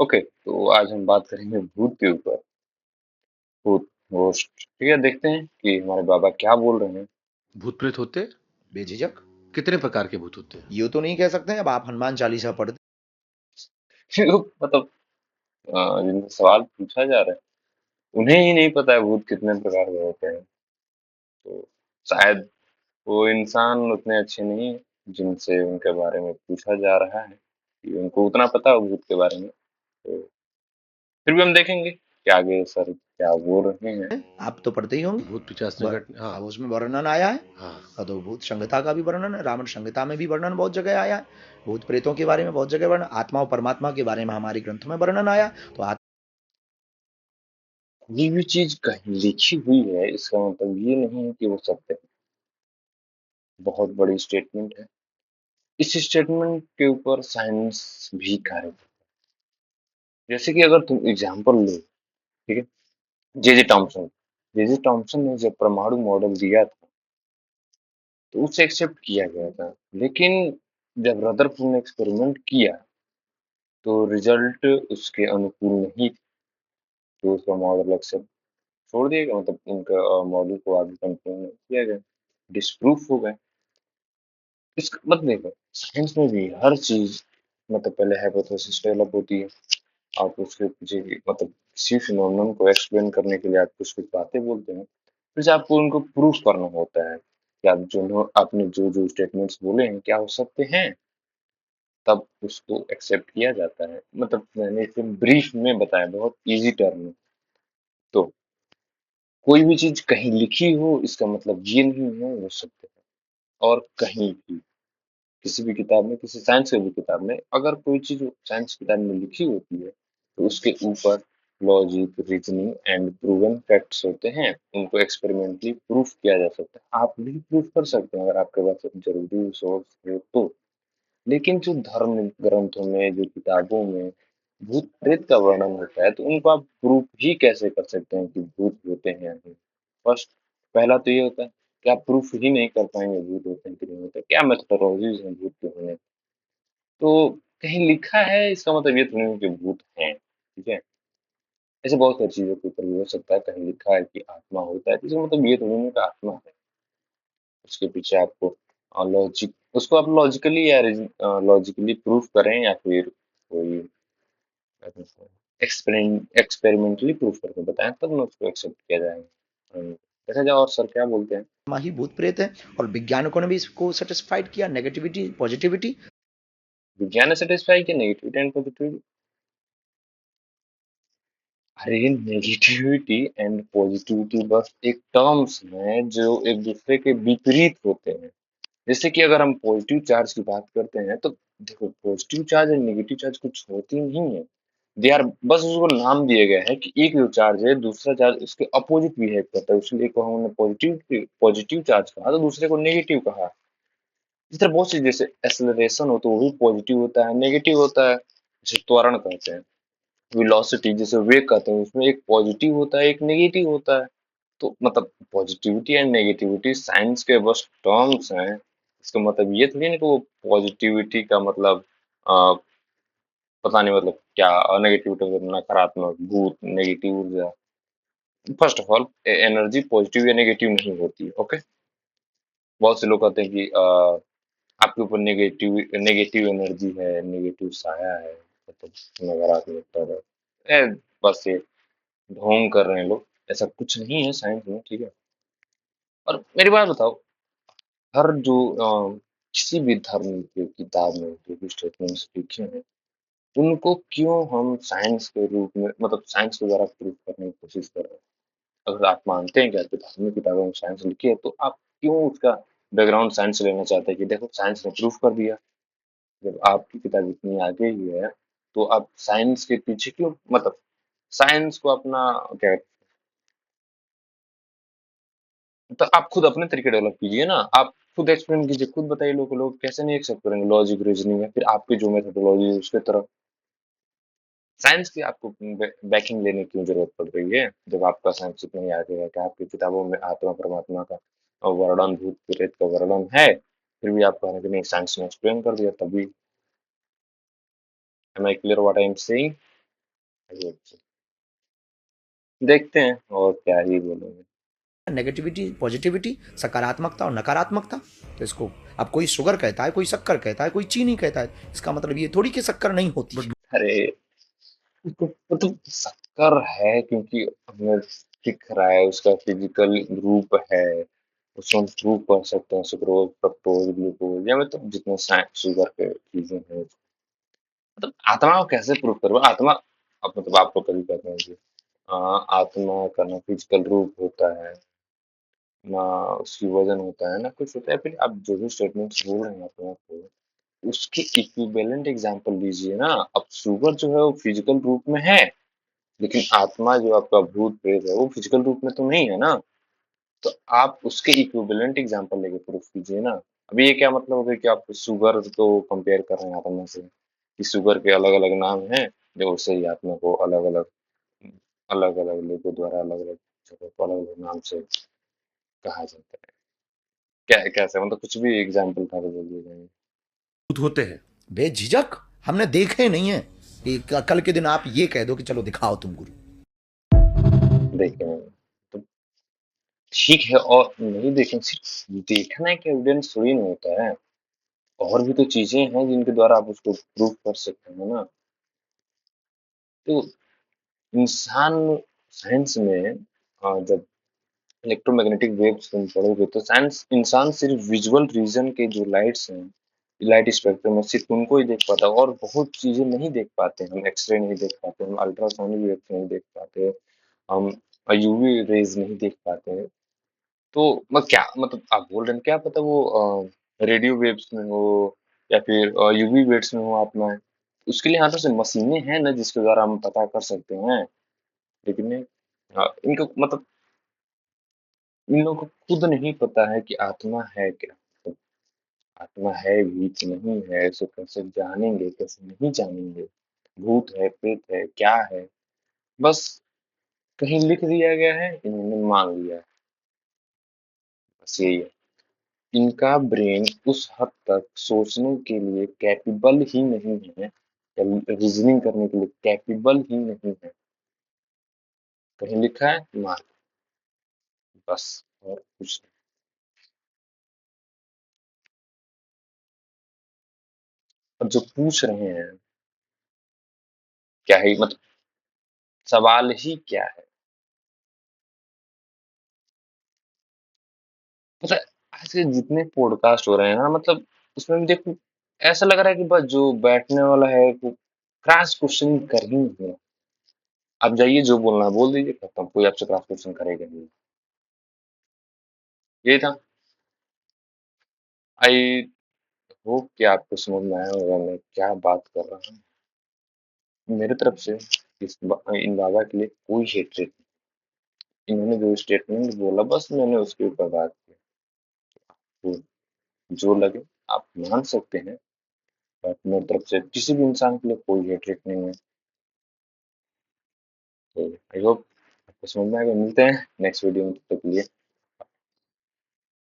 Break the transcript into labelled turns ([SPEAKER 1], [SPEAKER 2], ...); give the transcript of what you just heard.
[SPEAKER 1] Okay, तो आज हम बात करेंगे भूत के ऊपर। भूत, घोस्ट, ठीक है? देखते हैं कि हमारे बाबा क्या बोल रहे हैं।
[SPEAKER 2] भूत प्रेत होते?
[SPEAKER 3] बेझिझक।
[SPEAKER 2] कितने प्रकार के भूत होते हैं?
[SPEAKER 3] यूँ तो नहीं कह सकते अब आप हनुमान चालीसा पढ़ते
[SPEAKER 1] मतलब जिनसे सवाल पूछा जा रहा है, उन्हें ही नहीं पता है भूत कितने प्रकार के होते हैं। तो शायद वो इंसान उतने अच्छे नहीं है, जिनसे उनके बारे में पूछा जा रहा है कि उनको उतना पता हो भूत के बारे में। तो फिर भी हम देखेंगे कि आगे सर क्या बोल रहे हैं।
[SPEAKER 3] आप तो पढ़ते ही होंगे।
[SPEAKER 2] भूत पिशाच
[SPEAKER 3] ब-
[SPEAKER 2] निकट, हाँ।
[SPEAKER 3] अब उसमें वर्णन आया है।
[SPEAKER 2] हाँ।
[SPEAKER 3] तो भूत संहिता का भी वर्णन है, रावण संहिता में भी वर्णन बहुत जगह आया है। भूत प्रेतों के बारे में बहुत जगह वर्णन, आत्मा और परमात्मा के बारे में हमारे ग्रंथों में वर्णन आया। तो
[SPEAKER 1] कोई भी चीज कहीं लिखी हुई है, इसका मतलब ये नहीं है कि वो सत्य है। बहुत बड़ी स्टेटमेंट है। इस स्टेटमेंट के ऊपर साइंस भी कार्य करता है। जैसे कि अगर तुम एग्जांपल लो, ठीक है? जे टॉमसन, जे टॉमसन ने जब परमाणु मॉडल दिया था, तो उसे एक्सेप्ट किया गया था। लेकिन जब रदरफोर्ड ने एक्सपेरिमेंट किया, तो रिजल्ट उसके अनुकूल नहीं थे, तो उसका मॉडल एक्सेप्ट छोड़ दिया गया। मतलब उनका मॉडल को आगे कंटिन्यू नहीं किया गया, डिस्प्रूव हो गए। इसका मतलब देखो, साइंस में भी हर चीज, मतलब पहले हाइपोथेसिस डेवलप होती है। आप उसके पीछे मतलब किसी फिनोमेनन को एक्सप्लेन करने के लिए आप कुछ-कुछ बातें बोलते हैं। फिर से आपको उनको प्रूफ करना होता है कि आपने जो-जो स्टेटमेंट्स बोले हैं, क्या हो सकते हैं? तब उसको एक्सेप्ट किया जाता है। मतलब मैंने इसे ब्रीफ में बताया, बहुत ईज़ी टर्म में। तो कोई भी चीज़ कहीं लिखी हो, इसका मतलब ये नहीं है वो सत्य है। और कहीं भी, किसी भी किताब में, किसी साइंस की भी किताब में, अगर कोई चीज़ साइंस किताब में लिखी होती है, तो उसके ऊपर logic, reasoning and proven facts होते हैं। उनको एक्सपेरिमेंटली प्रूफ किया जा सकता है। आप भी प्रूफ कर सकते हैं अगर आपके पास जरूरी सोर्स है तो। लेकिन जो धर्म ग्रंथों में, जो किताबों में भूत प्रेत का वर्णन होता है, तो उनको आप प्रूफ ही कैसे कर सकते हैं कि भूत होते हैं या नहीं? फर्स्ट, पहला तो ये होता है कि आप प्रूफ ही नहीं कर पाएंगे भूत होते हैं कि नहीं होते। क्या मेथोडोलॉजीज हैं भूत के होने? तो कहीं लिखा है, इसका मतलब ये तो नहीं है कि भूत हैं, ठीक है? ऐसे बहुत सारी चीजों के ऊपर भी हो सकता है, कहीं लिखा है कि आत्मा होता है, तो इसका मतलब ये तो नहीं है कि आत्मा है। उसके पीछे आपको लॉजिक, उसको आप लॉजिकली या लॉजिकली प्रूफ करें, या फिर कोई एक्सपेरिमेंटली प्रूफ करके बताएं, तब ना उसको एक्सेप्ट किया जाएगा। देखा जाए और सर क्या बोलते हैं।
[SPEAKER 3] आत्मा ही भूत प्रेत है। और वैज्ञानिकों ने भी इसको सेटिस्फाइड किया, नेगेटिविटी पॉजिटिविटी।
[SPEAKER 1] विज्ञान ने सेटिस्फाई किया नेगेटिविटी एंड पॉजिटिविटी। अरे नेगेटिविटी एंड पॉजिटिविटी बस एक टर्म्स हैं जो एक दूसरे के विपरीत होते हैं। जैसे कि अगर हम पॉजिटिव चार्ज की बात करते हैं, तो देखो, पॉजिटिव चार्ज और नेगेटिव चार्ज कुछ होती नहीं है। दे आर, बस उसको नाम दिया गया है कि एक जो चार्ज है, दूसरा चार्ज उसके अपोजिट बिहेव करता है, इसलिए को हमने पॉजिटिव पॉजिटिव चार्ज कहा, तो दूसरे को नेगेटिव कहा। इस तरह बहुत सी, जैसे एक्सेलरेशन हो तो वो भी पॉजिटिव होता है, नेगेटिव होता है। जैसे त्वरण कहते हैं, वेलोसिटी जैसे वेग कहते हैं, उसमें एक पॉजिटिव होता है, एक नेगेटिव होता है। तो मतलब पॉजिटिविटी एंड नेगेटिविटी साइंस के बस टर्म्स हैं। इसका मतलब ये थोड़ी ना कि वो पॉजिटिविटी का मतलब आ, पता नहीं मतलब क्या, नेगेटिविटी मतलब नकारात्मक, भूत, नेगेटिव ऊर्जा। First of all, energy positive या नेगेटिव नहीं होती, ओके? बहुत से लोग कहते हैं कि आपके ऊपर नेगेटिव नेगेटिव एनर्जी है, नेगेटिव साया है, मतलब नकारात्मकता है। ए, बस ये ढोंग कर रहे हैं लोग। ऐसा कुछ नहीं है साइंस में, ठीक है? और मेरी बात बताओ, हर जो किसी भी धर्म की किताब में जो भी स्टेटमेंट्स लिखे हैं, उनको क्यों हम साइंस के रूप में, मतलब साइंस के द्वारा प्रूव करने की कोशिश कर रहे हैं? अगर आप मानते हैं कि आपकी धार्मिक किताबों में साइंस लिखी है, तो आप क्यों उसका बैकग्राउंड साइंस लेना चाहते हैं कि देखो साइंस ने प्रूफ कर दिया? जब आपकी किताब इतनी आगे ही है, तो आप साइंस के पीछे क्यों, मतलब साइंस को अपना क्या, तो आप खुद अपने तरीके डेवलप कीजिए ना। आप खुद एक्सप्लेन कीजिए, खुद बताइए लोग लोग कैसे नहीं एक्सेप्ट करेंगे लॉजिक, रीजनिंग, या फिर आपकी जो मेथोडोलॉजी है उसके तरफ। साइंस की आपको बैकिंग लेने की जरूरत पड़ रही है, जब आपका साइंस इतना ही आगे है कि आपकी किताबों में आत्मा परमात्मा का वर्णन, भूत प्रेत का वर्णन है, फिर भी आप कह रहे हैं कि नहीं साइंस ने एक्सप्लेन कर दिया। तभी, am I clear what I am saying? I hope so. देखते हैं और क्या ही बोलेंगे।
[SPEAKER 3] नेगेटिविटी, पॉजिटिविटी, सकारात्मकता और नकारात्मकता। तो इसको अब कोई शुगर कहता है, कोई शक्कर कहता है, कोई चीनी कहता है, इसका मतलब ये थोड़ी कि शक्कर नहीं होती।
[SPEAKER 1] अरे उसको मतलब शक्कर है क्योंकि हमें दिख रहा है, उसका फिजिकल रूप है, उसको हम प्रूव कर सकते हैं, सुक्रोज, फ्रक्टोज, ग्लूकोज या मतलब जितने शुगर के चीजें हैं। मतलब आत्मा को कैसे प्रूव करो? आत्मा अब मतलब आपको कभी कहते हैं कि आत्मा का ना फिजिकल रूप होता है, ना उसकी वजन होता है, ना कुछ होता है। फिर आप जो भी स्टेटमेंट्स बोल रहे हैं आत्मा को, उसके इक्विवेलेंट एग्जांपल लीजिए ना। अब शुगर जो है वो फिजिकल रूप में है, लेकिन आत्मा जो आपका भूत प्रेत है वो फिजिकल रूप में तो नहीं है ना। तो आप उसके इक्विवेलेंट एग्जांपल लेके प्रूफ कीजिए ना। अभी ये क्या मतलब हो गया कि आप शुगर को कंपेयर कर रहे हैं आत्मा से, कि शुगर के अलग अलग नाम हैं, जो उससे ही आत्मा को अलग अलग अलग अलग लोगों द्वारा अलग अलग जगह को अलग अलग नाम से कहा जाता है। क्या कैसे मतलब कुछ भी एग्जाम्पल था तो बोलिए।
[SPEAKER 2] भूत होते हैं।
[SPEAKER 3] बेझिझक, हमने देखे नहीं है कि कल के दिन आप ये कह दो कि चलो दिखाओ तुम गुरु।
[SPEAKER 1] देखें तो ठीक है, और नहीं देखें सिर्फ देखना एक एविडेंस थोड़ी ना होता है। और भी तो चीजें हैं जिनके द्वारा आप उसको प्रूव कर सकते हैं ना। तो इंसान साइंस में जब इलेक्ट्रोमैग्नेटिक वेव्स तुम पढ़ोगे तो साइंस इंसान सिर्फ विजुअल रीजन के जो लाइट्स हैं, लाइट स्पेक्ट्रम में सिर्फ उनको ही देख पाता है, और बहुत चीजें नहीं देख पाते। हम एक्सरे नहीं देख पाते, हम अल्ट्रासोनिक वेव्स नहीं देख पाते, हम यूवी रेज नहीं देख पाते। तो मैं क्या मतलब आप बोल रहे हैं क्या पता वो रेडियो वेव्स में हो या फिर यूवी वेव्स में हो आत्मा है। उसके लिए हाथों से मशीनें हैं ना जिसके द्वारा हम पता कर सकते हैं। लेकिन नहीं, इनको मतलब इन लोगों को खुद नहीं पता है कि आत्मा है क्या, तो आत्मा है भी कि नहीं है, इसे कैसे जानेंगे, कैसे नहीं जानेंगे। भूत है, प्रेत है, क्या है, बस कहीं लिख दिया गया है, इन्होंने मान लिया है, बस यही है। इनका ब्रेन उस हद तक सोचने के लिए कैपेबल ही नहीं है, रीजनिंग करने के लिए कैपेबल ही नहीं है। कहीं लिखा है मान, बस और कुछ नहीं। और जो पूछ रहे हैं क्या है मतलब, सवाल ही क्या है? मतलब आज के जितने पॉडकास्ट हो रहे हैं ना, मतलब उसमें भी देखो ऐसा लग रहा है कि बस जो बैठने वाला है वो क्रॉस क्वेश्चन कर ही नहीं है। आप जाइए जो बोलना है बोल दीजिए, खत्म, कोई आपसे क्रॉस क्वेश्चन करेगा नहीं। यही था। आई होप कि आपको समझ में आया होगा मैं क्या बात कर रहा हूँ। मेरे तरफ से इन बाबा के लिए कोई हेट्रेट नहीं। इन्होंने जो स्टेटमेंट बोला बस मैंने उसके ऊपर बात की। तो जो लगे आप मान सकते हैं, बट मेरी तरफ से किसी भी इंसान के लिए कोई हेट्रेट नहीं है। तो आई होप आपको समझ में आएगा। मिलते हैं नेक्स्ट वीडियो में, तब तक के लिए